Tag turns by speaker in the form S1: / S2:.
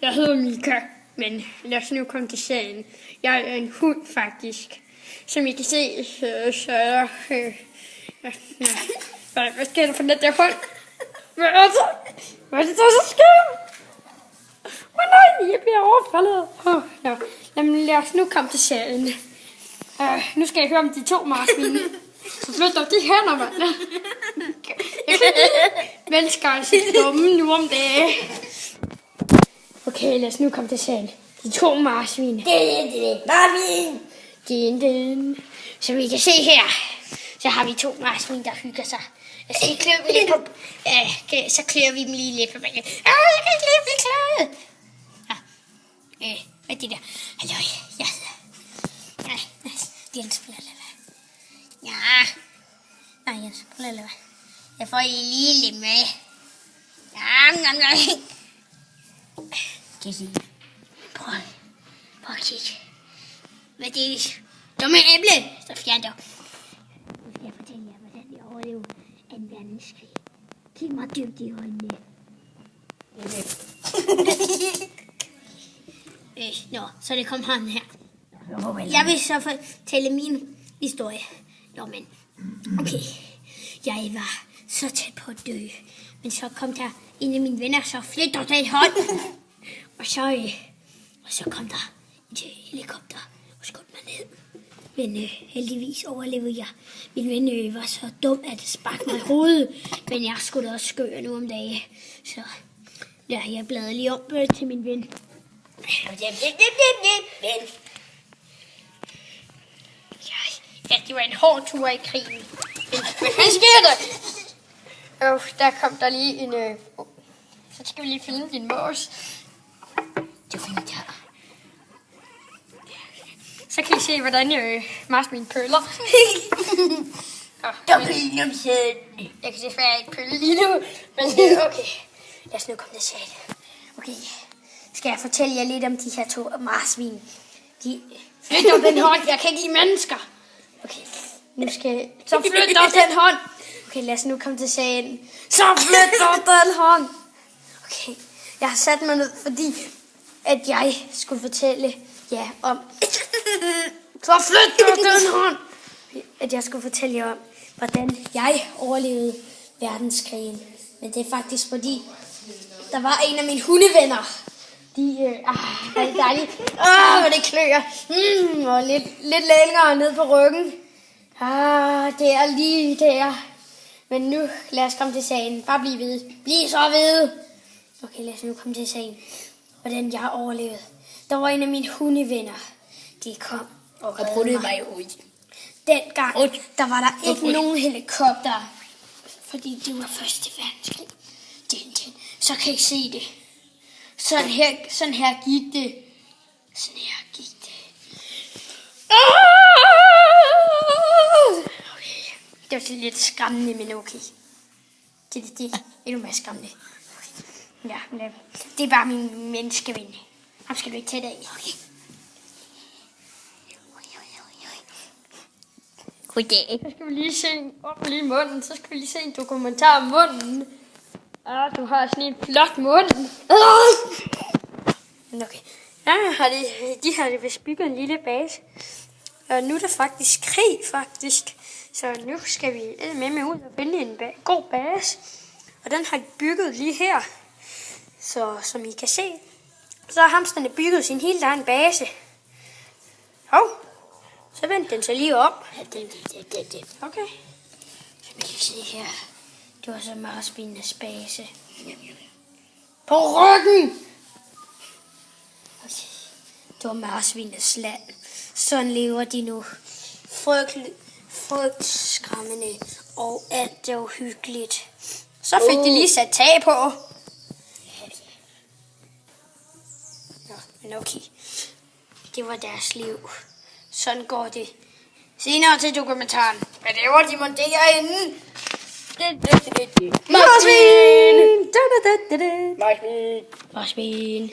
S1: Jeg hedder Mika, men lad os nu komme til sagen. Jeg er en hund faktisk. Som I kan se, så er der... Hvad sker der for den der hund? Hvad er det der så sker? Nej, jeg bliver overfaldet. Jamen lad os nu komme til sagen. Nu skal jeg høre om de 2 marsvin. Så flyt dog de hænder, mand. Mennesker er så dumme nu om dagen. Okay, lad os nu komme til sagen. De 2 marsvin. Marsvin! Som I kan se her, så har vi 2 marsvin, der hygger sig. Så klør vi lidt på... så klør vi dem lige lidt på bagen. Jeg kan ikke lige blive klaret. Hvad er det der? Hallo, jeg hedder... Jens, prøv at lade være. Ja. Nej, Jens, prøv at lade være. Jeg får I lige lidt med. Ja. Prøv at kigge. Hvad er det? Dumme æble. Så fjern dog. Nu skal jeg fortælle jer, hvordan jeg overlevede 2. verdenskrig. Kig mig dybt i øjnene. Så det kom han her. Jeg vil så fortælle min historie. Men okay. Jeg var så tæt på at dø. Men så kom der en af mine venner, så flytter den hånd. og så kom der et helikopter og skød mig ned. Men heldigvis overlevede jeg. Min ven var så dum, at det sparkede mig i hovedet. Men jeg skulle også skøre nu om dagen. Så jeg bladrede lige op til min ven. Ja, det var en hård tur i krigen. Hvad sker der? Der kom der lige en... Så skal vi lige finde din mås. Det var fint her. Så kan I se, hvordan marsvin pøller. Jeg kan se, at jeg ikke pøller lige nu. Men okay, lad os nu komme til sagen. Okay, skal jeg fortælle jer lidt om de her 2 marsvin? De flytter den hånd. Jeg kan ikke lide mennesker. Okay, så flytter den hånd. Okay, lad os nu komme til sagen. Så flytter den hånd. Okay, jeg har sat mig ned, fordi at jeg skulle fortælle jer om... Så flytter den hånd. At jeg skulle fortælle jer om, hvordan jeg overlevede verdenskrigen. Men det er faktisk fordi, der var en af mine hundevenner. Var det dejligt. Hvor det klør. Og lidt længere ned på ryggen. Det er lige der. Men nu, lad os komme til sagen. Bare bliv ved. Bliv så ved. Okay, lad os nu komme til sagen. Hvordan jeg overlevede. Der var en af mine hundevenner. De kom og reddede mig ud. Dengang, der var der ikke nogen helikopter. Fordi det var 1. verdenskrig. Så kan I se det. Sådan her gik det. Sådan her gik det. Okay. Det var lidt skræmmende, men okay. Det er endnu mere skræmmende. Okay. Ja, men det er bare min menneskeven. Ham skal du ikke tage dig i. Okay. Goddag. Så skal vi lige se op lige munden. Så skal vi lige se en dokumentar om munden. Du har sådan en flot mund. Okay. De har det vist bygget en lille base. Og nu er der faktisk krig, faktisk. Så nu skal vi med ud og finde en god base. Og den har de bygget lige her. Så som I kan se, så har hamsterne bygget sin helt egen base. Så vendte den sig lige op. Okay. Som I kan se her. Det var så marsvinenes base. På ryggen! Okay. Det var marsvinenes land. Sådan lever de nu. Frygtskræmmende. Og alt det uhyggeligt. Så fik de lige sat tag på. Men okay. Det var deres liv. Sådan går det. Senere til dokumentaren. Hvad laver de mon derinde? Marsvin! Marsvin!